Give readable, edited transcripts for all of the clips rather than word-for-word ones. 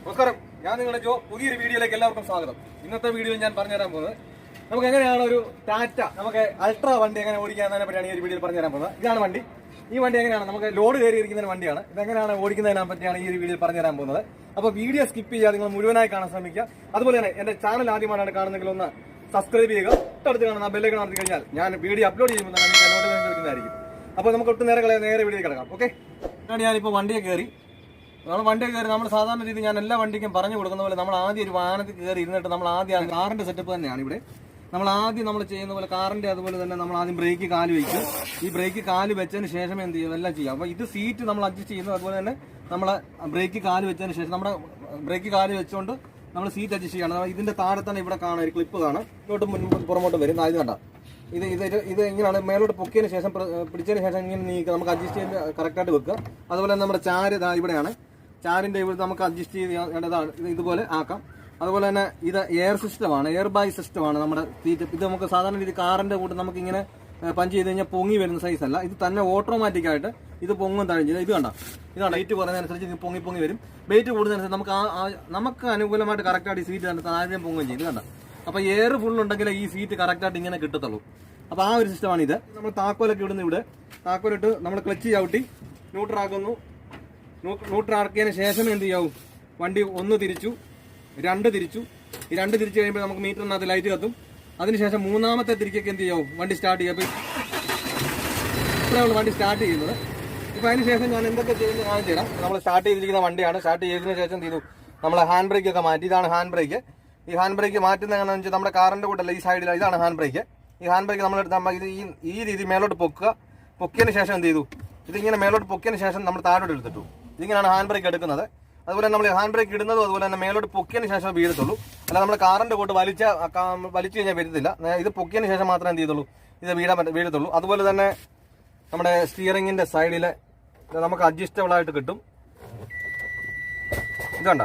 നമസ്കാരം, ഞാൻ നിങ്ങളുടെ ജോ. പുതിയൊരു വീഡിയോയിലേക്ക് എല്ലാവർക്കും സ്വാഗതം. ഇന്നത്തെ വീഡിയോയിൽ ഞാൻ പറഞ്ഞുതരാൻ പോകുന്നത് നമുക്ക് എങ്ങനെയാണ് ഒരു ടാറ്റ നമുക്ക് അൾട്രാ വണ്ടി എങ്ങനെ ഓടിക്കാന്നതിനെ പറ്റിയാണ് ഈ ഒരു വീഡിയോയിൽ പറഞ്ഞുതരാൻ പോകുന്നത്. ഇതാണ് വണ്ടി. ഈ വണ്ടി എങ്ങനെയാണ് നമുക്ക് ലോഡ് കയറിയിരിക്കുന്ന വണ്ടിയാണ്. ഇതെങ്ങനെയാണ് ഓടിക്കുന്നതിനെ പറ്റിയാണ് ഈ ഒരു വീഡിയോയിൽ പറഞ്ഞുതരാൻ പോകുന്നത്. അപ്പോൾ വീഡിയോ സ്കിപ്പ് ചെയ്യാതെ നിങ്ങൾ മുഴുവനായി കാണാൻ ശ്രമിക്കുക. അതുപോലെ തന്നെ എന്റെ ചാനൽ ആദ്യമായാണ് കാണുന്നെങ്കിൽ ഒന്ന് സബ്സ്ക്രൈബ് ചെയ്യുക. തൊട്ടടുത്ത് കാണുന്ന ബെല്ലൈക്കൺ അമർത്തി കഴിഞ്ഞാൽ ഞാൻ വീഡിയോ അപ്ലോഡ് ചെയ്യുമ്പോൾ തന്നെ നിങ്ങൾക്ക് നോട്ടിഫിക്കേഷൻ ലഭിക്കുന്നതായിരിക്കും. അപ്പോൾ നമുക്ക് ഒട്ടും നേരെ വീഡിയോ കിടക്കാം. ഓക്കെ, ഞാനിപ്പോൾ വണ്ടിയെ കയറി. നമ്മൾ സാധാരണ രീതി ഞാൻ എല്ലാ വണ്ടിക്കും പറഞ്ഞു കൊടുക്കുന്ന പോലെ നമ്മൾ ആദ്യം ഒരു വാഹനത്തിൽ കയറി ഇരുന്നിട്ട് നമ്മൾ ആദ്യം കാറിന്റെ സെറ്റപ്പ് തന്നെയാണ് ഇവിടെ. നമ്മൾ ചെയ്യുന്ന പോലെ കാറിന്റെ അതുപോലെ തന്നെ നമ്മൾ ആദ്യം ബ്രേക്ക് കാല് വയ്ക്കും. ഈ ബ്രേക്ക് കാല് വെച്ചതിന് ശേഷം എന്ത് ചെയ്യും എല്ലാം ചെയ്യാം. അപ്പോൾ ഇത് സീറ്റ് നമ്മൾ അഡ്ജസ്റ്റ് ചെയ്യുന്നു. അതുപോലെ തന്നെ നമ്മൾ ബ്രേക്ക് കാല് വെച്ചതിന് ശേഷം നമ്മുടെ ബ്രേക്ക് കാല് വെച്ചുകൊണ്ട് നമ്മൾ സീറ്റ് അഡ്ജസ്റ്റ് ചെയ്യണം. ഇതിന്റെ താഴെ തന്നെ ഇവിടെ കാണാം ഒരു ക്ലിപ്പ് കാണാം. ഇങ്ങോട്ടും പുറമോട്ടും വരും. ഇത് കണ്ട ഇത് ഇങ്ങനെയാണ് മേലോട്ട് പൊക്കിയതിന് ശേഷം പിടിച്ചതിന് ശേഷം ഇങ്ങനെ നീക്കുക. നമുക്ക് അഡ്ജസ്റ്റ് ചെയ്ത് കറക്റ്റായിട്ട് വെക്കുക. അതുപോലെ നമ്മുടെ ചാര് ഇവിടെയാണ്. ചാരിന്റെ ഇവിടെ നമുക്ക് അഡ്ജസ്റ്റ് ചെയ്യേണ്ടതാണ്. ഇതുപോലെ ആക്കാം. അതുപോലെ തന്നെ ഇത് എയർ സിസ്റ്റമാണ്, എയർ ബൈ സിസ്റ്റമാണ് നമ്മുടെ സീറ്റ്. ഇത് നമുക്ക് സാധാരണ രീതി കാറിന്റെ കൂടെ നമുക്ക് ഇങ്ങനെ പഞ്ച് ചെയ്ത് കഴിഞ്ഞാൽ പൊങ്ങി വരുന്ന സൈസ് അല്ല. ഇത് തന്നെ ഓട്ടോമാറ്റിക് ആയിട്ട് ഇത് പൊങ്ങും തഴിഞ്ഞത്. ഇതാണ് വെയിറ്റ് കുറയുന്നതനുസരിച്ച് ഇത് പൊങ്ങി വരും. വെയിറ്റ് കൂടുന്നതനുസരിച്ച് നമുക്ക് അനുകൂലമായിട്ട് കറക്റ്റായിട്ട് ഈ സീറ്റ് തന്നെ താഴെയും പൊങ്ങുകയും ചെയ്യും. ഇത് കണ്ട. അപ്പൊ എയർ ഫുൾ ഉണ്ടെങ്കിൽ ഈ സീറ്റ് കറക്റ്റായിട്ട് ഇങ്ങനെ കിട്ടത്തുള്ളൂ. അപ്പൊ ആ ഒരു സിസ്റ്റമാണ് ഇത്. നമ്മൾ താക്കോലൊക്കെ ഇടുന്നു. ഇവിടെ താക്കോലിട്ട് നമ്മൾ ക്ലച്ച് ചവിട്ടി ന്യൂട്രാക്കുന്നു. ന്യൂട്രാക്കിയതിന് ശേഷം എന്ത് ചെയ്യാവും, വണ്ടി 1 തിരിച്ചു, 2 തിരിച്ചു. ഈ 2 തിരിച്ചു കഴിയുമ്പോൾ നമുക്ക് മീറ്ററിനകത്ത് ലൈറ്റ് കത്തും. അതിനുശേഷം 3ാമത്തെ തിരിക്കൊക്കെ എന്ത് ചെയ്യാവും, വണ്ടി സ്റ്റാർട്ട് ചെയ്യാം. അപ്പോൾ ഇത്രയാണ് വണ്ടി സ്റ്റാർട്ട് ചെയ്യുന്നത്. ഇപ്പൊ അതിനുശേഷം ഞാൻ എന്തൊക്കെ ചെയ്യുന്നത് കാണിച്ചു തരാം. നമ്മൾ സ്റ്റാർട്ട് ചെയ്തിരിക്കുന്ന വണ്ടിയാണ്. സ്റ്റാർട്ട് ചെയ്തതിനു ശേഷം എന്ത് ചെയ്തു, നമ്മൾ ഹാൻഡ് ബ്രേക്ക് ഒക്കെ മാറ്റി. ഇതാണ് ഹാൻഡ് ബ്രേക്ക്. ഈ ഹാൻഡ് ബ്രേക്ക് മാറ്റുന്നത് എങ്ങനെയാണെന്ന് വെച്ചാൽ നമ്മുടെ കാറിന്റെ കൂട്ടല്ല, ഈ സൈഡിലാണ്. ഇതാണ് ഹാൻഡ് ബ്രേക്ക്. ഈ ഹാൻഡ് ബ്രേക്ക് നമ്മൾ ഇത് ഈ രീതി മേലോട്ട് പൊക്കിയതിന് ശേഷം എന്ത് ചെയ്തു, ഇതിങ്ങനെ മേലോട്ട് പൊക്കിയതിന് ശേഷം നമ്മൾ താഴോട്ട് എടുത്തിട്ടു. ഇതിങ്ങനെയാണ് ഹാൻഡ് ബ്രേക്ക് എടുക്കുന്നത്. അതുപോലെ നമ്മൾ ഹാൻഡ് ബ്രേക്ക് ഇടുന്നതും അതുപോലെ തന്നെ മേലോട്ട് പൊക്കിയതിന് ശേഷം വീഴത്തുള്ളൂ. അല്ല നമ്മൾ കാറിന്റെ കൂട്ട് വലിച്ചു കഴിഞ്ഞാൽ വരത്തില്ല. ഇത് പൊക്കിയതിന് ശേഷം മാത്രമേ എന്ത് ചെയ്തുള്ളൂ, ഇത് വീഴത്തുള്ളൂ. അതുപോലെ തന്നെ നമ്മുടെ സ്റ്റിയറിംഗിന്റെ സൈഡിൽ നമുക്ക് അഡ്ജസ്റ്റബിൾ ആയിട്ട് കിട്ടും. ഇതുണ്ട,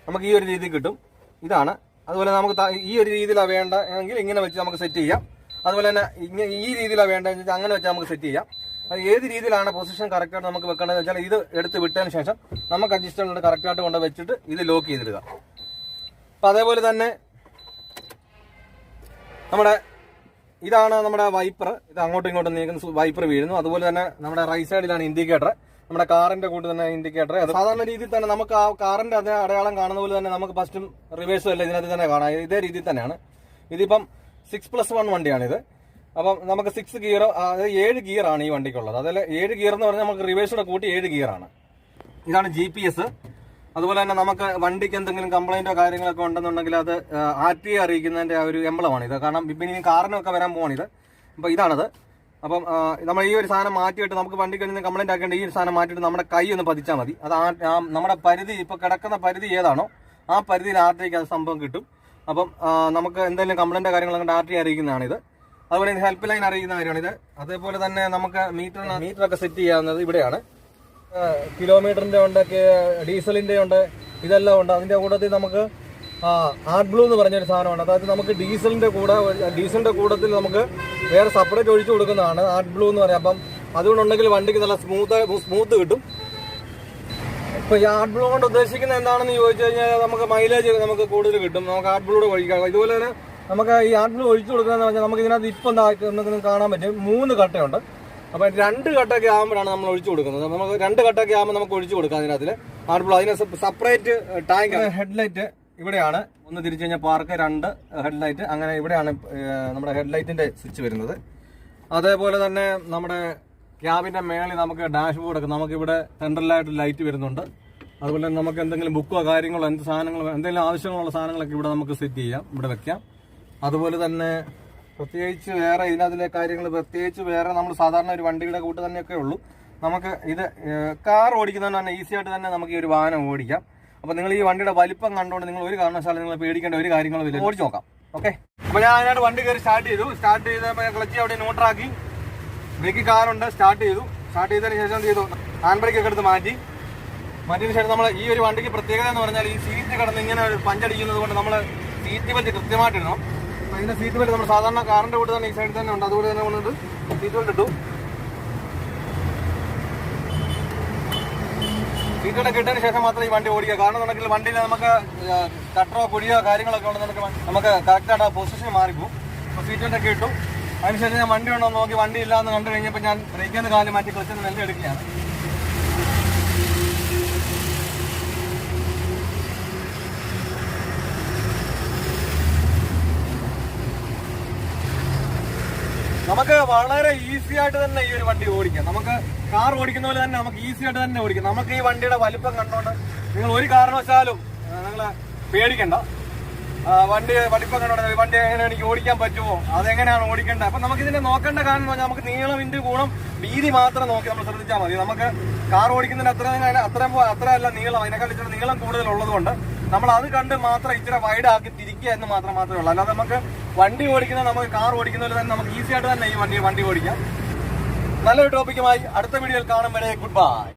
നമുക്ക് ഈ ഒരു രീതിയിൽ കിട്ടും. ഇതാണ്. അതുപോലെ നമുക്ക് ഈ ഒരു രീതിയിലാണ് വേണ്ട എങ്കിൽ ഇങ്ങനെ വെച്ച് നമുക്ക് സെറ്റ് ചെയ്യാം. അതുപോലെ തന്നെ ഈ രീതിയിലാണ് വേണ്ടതെന്ന് വെച്ചാൽ അങ്ങനെ വെച്ച് നമുക്ക് സെറ്റ് ചെയ്യാം. ഏത് രീതിയിലാണ് പൊസിഷൻ കറക്റ്റായിട്ട് നമുക്ക് വെക്കേണ്ടതെന്ന് വെച്ചാൽ ഇത് എടുത്ത് വിട്ടതിന് ശേഷം നമുക്ക് അഡ്ജസ്റ്റബിൾ കറക്റ്റായിട്ട് കൊണ്ട് വെച്ചിട്ട് ഇത് ലോക്ക് ചെയ്തിടുക. അപ്പം അതേപോലെ തന്നെ ഇതാണ് നമ്മുടെ വൈപ്പർ. ഇത് അങ്ങോട്ടും ഇങ്ങോട്ടും നീക്കുന്ന വൈപ്പർ വീഴുന്നു. അതുപോലെ തന്നെ നമ്മുടെ റൈറ്റ് സൈഡിലാണ് ഇൻഡിക്കേറ്റർ. നമ്മുടെ കാറിന്റെ കൂട്ട് തന്നെ ഇൻഡിക്കേറ്റർ. അത് സാധാരണ രീതിയിൽ തന്നെ നമുക്ക് ആ കാറിന്റെ അതേ അടയാളം കാണുന്ന പോലെ തന്നെ നമുക്ക് ഫസ്റ്റും റിവേഴ്സും അല്ല ഇതിനകത്ത് തന്നെ കാണാം. ഇതേ രീതിയിൽ തന്നെയാണ്. ഇതിപ്പം 6+1 വണ്ടിയാണിത്. അപ്പം നമുക്ക് 6 ഗിയർ, അതായത് 7 ഗിയറാണ് ഈ വണ്ടിക്കുള്ളത്. അതിൽ 7 ഗിയർ എന്ന് പറഞ്ഞാൽ നമുക്ക് റിവേഴ്സോടെ കൂട്ടി 7 ഗിയറാണ്. ഇതാണ് GPS. അതുപോലെ തന്നെ നമുക്ക് വണ്ടിക്ക് എന്തെങ്കിലും കംപ്ലൈന്റോ കാര്യങ്ങളൊക്കെ ഉണ്ടെന്നുണ്ടെങ്കിൽ അത് RTA അറിയിക്കുന്നതിന്റെ ഒരു എംബ്ലമാണ് ഇത്. കാരണം പിന്നെ ഇനി കാറിനൊക്കെ വരാൻ പോവാണിത്. അപ്പോൾ ഇതാണത്. അപ്പം നമ്മൾ ഈ ഒരു സാധനം മാറ്റിയിട്ട് നമുക്ക് വണ്ടിക്ക് എന്തെങ്കിലും കംപ്ലൈന്റ് ആക്കേണ്ട ഈ ഒരു സാധനം മാറ്റിയിട്ട് നമ്മുടെ കൈ ഒന്ന് പതിച്ചാൽ മതി. അത് നമ്മുടെ പരിധി, ഇപ്പോൾ കിടക്കുന്ന പരിധി ഏതാണോ ആ പരിധിയിൽ RTAക്ക് അത് സംഭവം കിട്ടും. അപ്പം നമുക്ക് എന്തെങ്കിലും കംപ്ലൈന്റോ കാര്യങ്ങളൊക്കെ RTA അറിയിക്കുന്നതാണിത്. അതുപോലെ ഹെൽപ്പ് ലൈൻ അറിയുന്ന കാര്യമാണിത്. അതേപോലെ തന്നെ നമുക്ക് മീറ്ററൊക്കെ സെറ്റ് ചെയ്യാവുന്നത് ഇവിടെയാണ്. കിലോമീറ്ററിന്റെ ഉണ്ട്, ഡീസലിന്റെ ഉണ്ട്, ഇതെല്ലാം ഉണ്ട്. അതിന്റെ കൂട്ടത്തിൽ നമുക്ക് ആർട്ട് ബ്ലൂ എന്ന് പറഞ്ഞൊരു സാധനമാണ്. അതായത് നമുക്ക് ഡീസലിന്റെ കൂട്ടത്തിൽ നമുക്ക് വേറെ സെപ്പറേറ്റ് ഒഴിച്ചു കൊടുക്കുന്നതാണ് ആർട്ട് ബ്ലൂ എന്ന് പറയാം. അപ്പം അതുകൊണ്ടുണ്ടെങ്കിൽ വണ്ടിക്ക് നല്ല സ്മൂത്ത് കിട്ടും. ഇപ്പൊ ഈ ആർട്ട് ബ്ലൂ കൊണ്ട് ഉദ്ദേശിക്കുന്നത് എന്താണെന്ന് ചോദിച്ചു കഴിഞ്ഞാൽ നമുക്ക് മൈലേജ് നമുക്ക് കൂടുതൽ കിട്ടും. നമുക്ക് ആർട്ട് ബ്ലൂടെ ഒഴിക്കാം. ഇതുപോലെ തന്നെ നമുക്ക് ഈ ആർട്ട് ബ്ലൂ ഒഴിച്ചു കൊടുക്കുന്നതെന്ന് പറഞ്ഞാൽ നമുക്ക് ഇതിനകത്ത് ഇപ്പം നിങ്ങൾക്ക് കാണാൻ പറ്റും 3 കട്ടയുണ്ട്. അപ്പം 2 കട്ടൊക്കെ ആകുമ്പോഴാണ് നമ്മൾ ഒഴിച്ചു കൊടുക്കുന്നത്. നമുക്ക് 2 കട്ടൊക്കെ ആകുമ്പോൾ നമുക്ക് ഒഴിച്ചു കൊടുക്കാം അതിനകത്തിൽ ആർട്ട് ബ്ലൂ. അതിന് സെപ്പറേറ്റ് ടാങ്ക്. ഹെഡ്ലൈറ്റ് ഇവിടെയാണ്. ഒന്ന് തിരിച്ചു കഴിഞ്ഞാൽ പാർക്ക്, 2 ഹെഡ്ലൈറ്റ്. അങ്ങനെ ഇവിടെയാണ് നമ്മുടെ ഹെഡ്ലൈറ്റിന്റെ സ്വിച്ച് വരുന്നത്. അതേപോലെ തന്നെ നമ്മുടെ ക്യാബിന്റെ മേളിൽ നമുക്ക് ഡാഷ്ബോർഡൊക്കെ നമുക്കിവിടെ സെൻട്രലായിട്ട് ലൈറ്റ് വരുന്നുണ്ട്. അതുപോലെ തന്നെ നമുക്ക് എന്തെങ്കിലും ബുക്കോ കാര്യങ്ങളോ എന്തെങ്കിലും ആവശ്യങ്ങളുള്ള സാധനങ്ങളൊക്കെ ഇവിടെ നമുക്ക് സെറ്റ് ചെയ്യാം, ഇവിടെ വെക്കാം. അതുപോലെ തന്നെ പ്രത്യേകിച്ച് വേറെ ഇതിനകത്തിലെ കാര്യങ്ങൾ പ്രത്യേകിച്ച് വേറെ നമ്മൾ സാധാരണ ഒരു വണ്ടിയുടെ കൂട്ട് തന്നെയൊക്കെ ഉള്ളൂ. നമുക്ക് ഇത് കാർ ഓടിക്കുന്നതുകൊണ്ട് തന്നെ ഈസി ആയിട്ട് തന്നെ നമുക്ക് ഈ ഒരു വാഹനം ഓടിക്കാം. അപ്പോൾ നിങ്ങൾ ഈ വണ്ടിയുടെ വലിപ്പം കണ്ടുകൊണ്ട് നിങ്ങൾ ഒരു കാരണവശാലും നിങ്ങൾ പേടിക്കേണ്ട ഒരു കാര്യങ്ങളും ഇല്ല. ഓടിച്ച് നോക്കാം. ഓക്കെ, അപ്പോൾ ഞാൻ അതിനായിട്ട് വണ്ടി കയറി സ്റ്റാർട്ട് ചെയ്ത് ക്ലച്ച് അവിടെ ന്യൂട്രാക്കി, ബ്രേക്ക് കാറുണ്ട്, സ്റ്റാർട്ട് ചെയ്തതിന് ശേഷം എന്ത് ചെയ്തു, ഹാൻഡ് ബ്രേക്ക് ഒക്കെ എടുത്ത് മാറ്റിയതിന് ശേഷം നമ്മൾ ഈ ഒരു വണ്ടിക്ക് പ്രത്യേകത എന്ന് പറഞ്ഞാൽ ഈ സീറ്റ് കിടന്ന് ഇങ്ങനെ പഞ്ചടിക്കുന്നത് കൊണ്ട് നമ്മൾ സീറ്റ് ബെൽറ്റ് കൃത്യമായിട്ട് ഇടണം. അതിന്റെ സീറ്റ് ബെൽറ്റ് നമ്മൾ സാധാരണ കാറിന്റെ കൂടെ തന്നെ ഈ സൈഡിൽ തന്നെ ഉണ്ട്, അതുകൊണ്ട് തന്നെ കൊണ്ടിട്ട് സീറ്റ് ബെൽറ്റ് ഇട്ടു. സീറ്റ് ബെൽറ്റ് ഇട്ടതിന് ശേഷം മാത്രമേ ഈ വണ്ടി ഓടിക്കുക. കാരണം എന്നുണ്ടെങ്കിൽ വണ്ടിയിൽ നമുക്ക് കട്ടറോ കുഴിയോ കാര്യങ്ങളൊക്കെ ഉണ്ടെന്ന് നമുക്ക് കറക്റ്റായിട്ട് ആ പൊസിഷൻ മാറിപ്പോകും. അപ്പോൾ സീറ്റ് ബെൽറ്റ് ഒക്കെ ഇട്ടു. അതിനുശേഷം ഞാൻ വണ്ടി ഉണ്ടോ നോക്കി, വണ്ടി ഇല്ലാന്ന് കണ്ടു കഴിഞ്ഞപ്പോൾ ഞാൻ ബ്രേക്കിൽ നിന്ന് കാല് മാറ്റി ക്ലച്ചിൽ നിന്ന് മെല്ലെ എടുക്കുകയാണ്. നമുക്ക് വളരെ ഈസി ആയിട്ട് തന്നെ ഈ ഒരു വണ്ടി ഓടിക്കാം. നമുക്ക് കാർ ഓടിക്കുന്ന പോലെ തന്നെ നമുക്ക് ഈസി ആയിട്ട് തന്നെ ഓടിക്കാം. നമുക്ക് ഈ വണ്ടിയുടെ വലിപ്പം കണ്ടോണ്ട് നിങ്ങൾ ഒരു കാരണവശാലും നിങ്ങൾ പേടിക്കണ്ട. വണ്ടി വലിപ്പം കണ്ടോണ്ട് വണ്ടി എങ്ങനെ എനിക്ക് ഓടിക്കാൻ പറ്റുമോ, അതെങ്ങനെയാണ് ഓടിക്കേണ്ടത്. അപ്പൊ നമുക്ക് ഇതിന്റെ നോക്കേണ്ട കാരണം എന്ന് പറഞ്ഞാൽ നമുക്ക് നീളമിന്റെ ഗുണം വീതി മാത്രം നോക്കി നമ്മൾ ശ്രദ്ധിച്ചാൽ മതി. നമുക്ക് കാർ ഓടിക്കുന്നതിന് അത്രയല്ല നീളം, അതിനെക്കാൾ ഇച്ചിരി നീളം കൂടുതലുള്ളത് കൊണ്ട് നമ്മൾ അത് കണ്ട് മാത്രം ഇച്ചിരി വൈഡ് ആക്കി തിരിക്കുക എന്ന് മാത്രമേ ഉള്ളൂ. അല്ലാതെ നമുക്ക് വണ്ടി ഓടിക്കുന്നത് നമുക്ക് കാർ ഓടിക്കുന്നതിൽ തന്നെ നമുക്ക് ഈസി ആയിട്ട് തന്നെ ഈ വണ്ടി ഓടിക്കാം. നല്ലൊരു ടോപ്പിക്കുമായി അടുത്ത വീഡിയോയിൽ കാണും വരെ ഗുഡ് ബൈ.